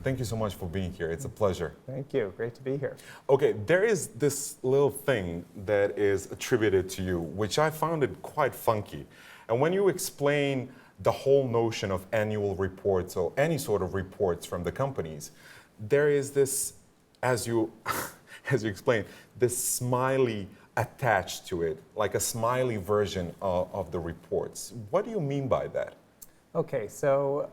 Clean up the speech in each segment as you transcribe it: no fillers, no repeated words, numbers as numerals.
Thank you so much for being here. It's a pleasure. Thank you. Great to be here. Okay, there is this little thing that is attributed to you, which I found it quite funky. And when you explain the whole notion of annual reports or any sort of reports from the companies, there is this, as you, as you explained, this smiley attached to it, like a smiley version of the reports. What do you mean by that? Okay, so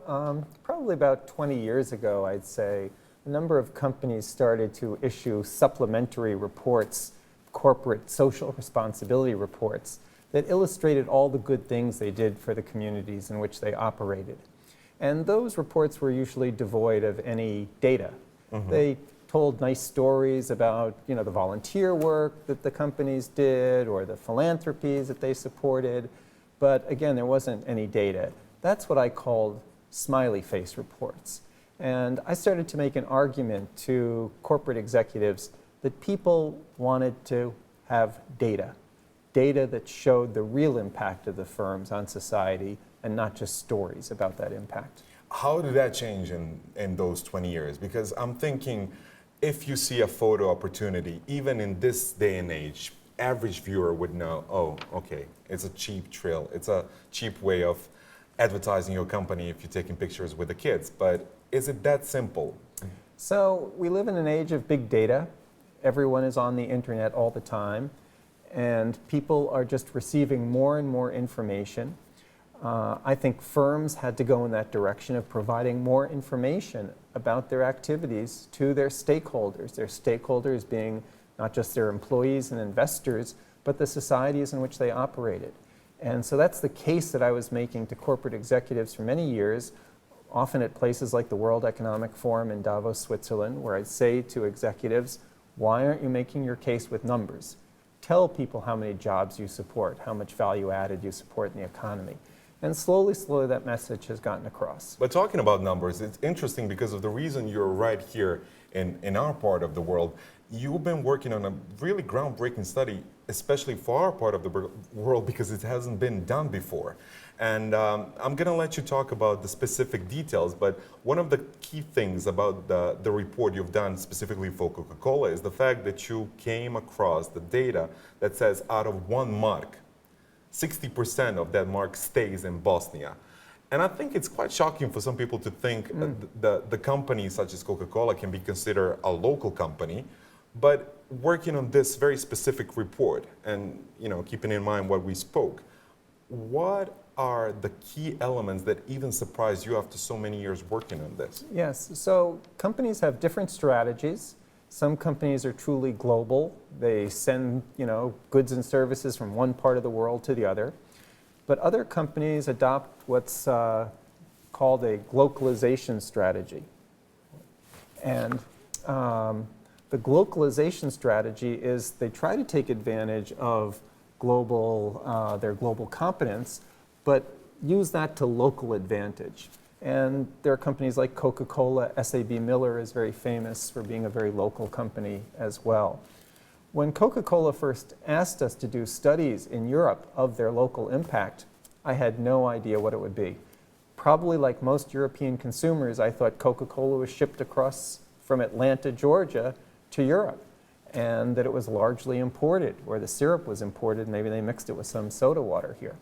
probably about 20 years ago, I'd say, a number of companies started to issue supplementary reports, corporate social responsibility reports, that illustrated all the good things they did for the communities in which they operated. And those reports were usually devoid of any data. Mm-hmm. They told nice stories about, the volunteer work that the companies did or the philanthropies that they supported. But again, there wasn't any data. That's what I called smiley face reports. And I started to make an argument to corporate executives that people wanted to have data that showed the real impact of the firms on society and not just stories about that impact. How did that change in those 20 years? Because I'm thinking, if you see a photo opportunity, even in this day and age, average viewer would know, oh, okay, it's a cheap trill. It's a cheap way of advertising your company if you're taking pictures with the kids. But is it that simple? So we live in an age of big data. Everyone is on the internet all the time. And people are just receiving more and more information. I think firms had to go in that direction of providing more information about their activities to their stakeholders being not just their employees and investors, but the societies in which they operated. And so that's the case that I was making to corporate executives for many years, often at places like the World Economic Forum in Davos, Switzerland, where I'd say to executives, why aren't you making your case with numbers? Tell people how many jobs you support, how much value added you support in the economy. And slowly, that message has gotten across. But talking about numbers, it's interesting because of the reason you're right here in our part of the world. You've been working on a really groundbreaking study, especially for our part of the world, because it hasn't been done before. And I'm going to let you talk about the specific details, but one of the key things about the report you've done specifically for Coca-Cola is the fact that you came across the data that says out of 1 mark, 60% of that mark stays in Bosnia. And I think it's quite shocking for some people to think the company such as Coca-Cola can be considered a local company, but working on this very specific report and keeping in mind what we spoke, what are the key elements that even surprised you after so many years working on this? Yes, so companies have different strategies. Some companies are truly global. They send, goods and services from one part of the world to the other. But other companies adopt what's called a globalization strategy. And the globalization strategy is they try to take advantage of their global competence, but use that to local advantage. And there are companies like Coca-Cola. SAB Miller is very famous for being a very local company as well. When Coca-Cola first asked us to do studies in Europe of their local impact, I had no idea what it would be. Probably like most European consumers, I thought Coca-Cola was shipped across from Atlanta, Georgia to Europe, and that it was largely imported, or the syrup was imported, maybe they mixed it with some soda water here.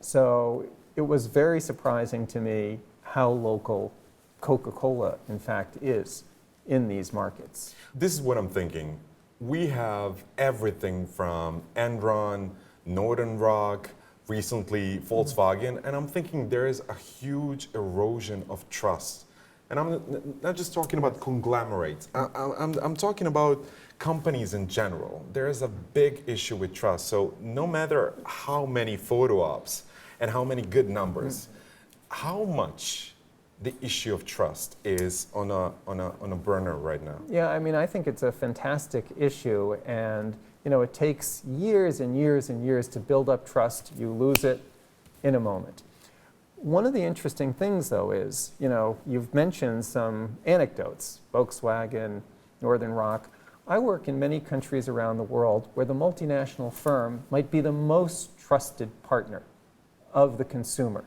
So it was very surprising to me how local Coca-Cola, in fact, is in these markets. This is what I'm thinking. We have everything from Enron, Northern Rock, recently Volkswagen, and I'm thinking there is a huge erosion of trust. And I'm not just talking about conglomerates. I'm talking about companies in general. There is a big issue with trust. So no matter how many photo ops and how many good numbers, how much the issue of trust is on a burner right now? Yeah, I think it's a fantastic issue, and it takes years and years and years to build up trust. You lose it in a moment. One of the interesting things, though, is, you've mentioned some anecdotes, Volkswagen, Northern Rock. I work in many countries around the world where the multinational firm might be the most trusted partner of the consumer.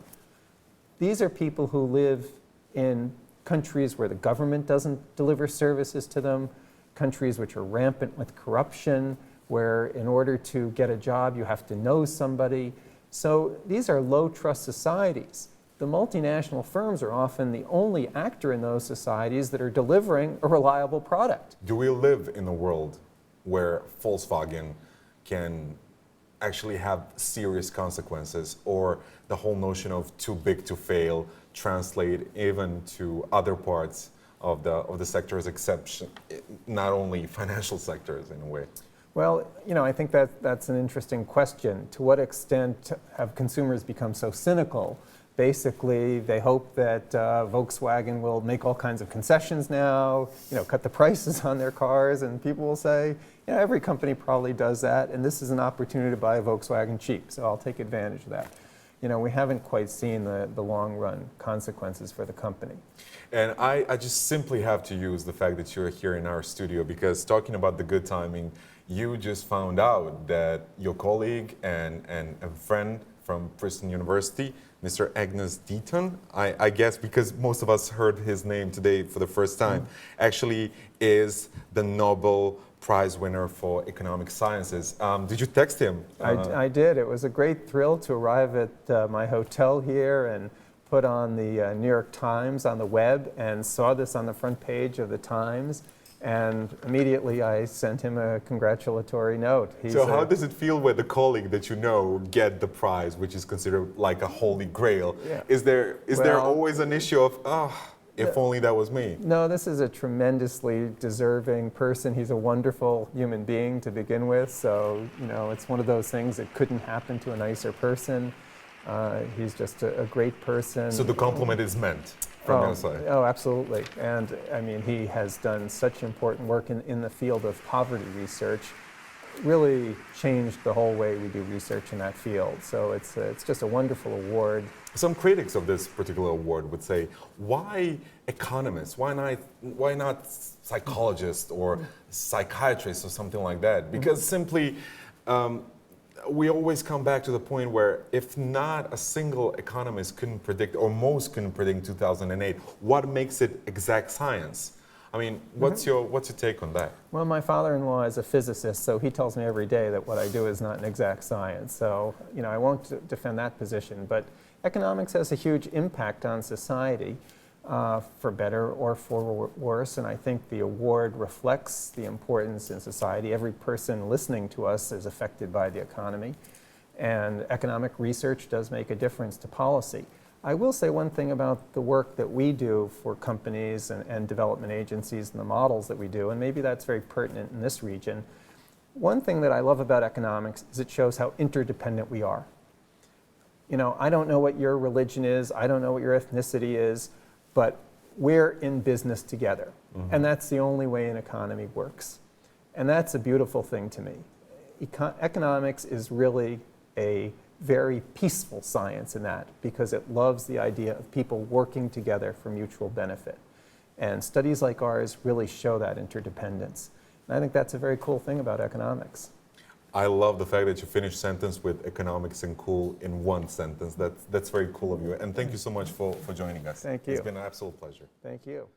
These are people who live in countries where the government doesn't deliver services to them, countries which are rampant with corruption, where in order to get a job you have to know somebody. So these are low-trust societies. The multinational firms are often the only actor in those societies that are delivering a reliable product. Do we live in a world where Volkswagen can actually have serious consequences, or the whole notion of too big to fail translate even to other parts of the sectors, except not only financial sectors in a way? Well, I think that's an interesting question. To what extent have consumers become so cynical? Basically, they hope that Volkswagen will make all kinds of concessions now, cut the prices on their cars, and people will say, every company probably does that, and this is an opportunity to buy a Volkswagen cheap, so I'll take advantage of that. We haven't quite seen the long-run consequences for the company. And I just simply have to use the fact that you're here in our studio, because talking about the good timing, you just found out that your colleague and a friend from Princeton University, Mr. Agnes Deaton, I guess because most of us heard his name today for the first time, actually is the Nobel Prize winner for economic sciences. Did you text him? I did. It was a great thrill to arrive at my hotel here and put on the New York Times on the web and saw this on the front page of the Times. And immediately I sent him a congratulatory note. So how does it feel when the colleague that you know get the prize, which is considered like a holy grail? Yeah. Is there always an issue of, if only that was me? No, this is a tremendously deserving person. He's a wonderful human being to begin with. So, it's one of those things that couldn't happen to a nicer person. He's just a great person. So the compliment is meant from your side? Oh, absolutely. And he has done such important work in the field of poverty research, really changed the whole way we do research in that field. So it's just a wonderful award. Some critics of this particular award would say, why economists? Why not psychologists or psychiatrists or something like that? Because simply, we always come back to the point where if not a single economist couldn't predict, or most couldn't predict in 2008, what makes it exact science? What's your take on that? Well, my father-in-law is a physicist, so he tells me every day that what I do is not an exact science. So, I won't defend that position, but economics has a huge impact on society, for better or for worse, and I think the award reflects the importance in society. Every person listening to us is affected by the economy, and economic research does make a difference to policy. I will say one thing about the work that we do for companies and development agencies and the models that we do, and maybe that's very pertinent in this region. One thing that I love about economics is it shows how interdependent we are. I don't know what your religion is, I don't know what your ethnicity is, but we're in business together. Mm-hmm. And that's the only way an economy works. And that's a beautiful thing to me. Economics is really a very peaceful science in that, because it loves the idea of people working together for mutual benefit. And studies like ours really show that interdependence. And I think that's a very cool thing about economics. I love the fact that you finished sentence with economics and cool in one sentence. That's very cool of you. And thank you so much for joining us. Thank you. It's been an absolute pleasure. Thank you.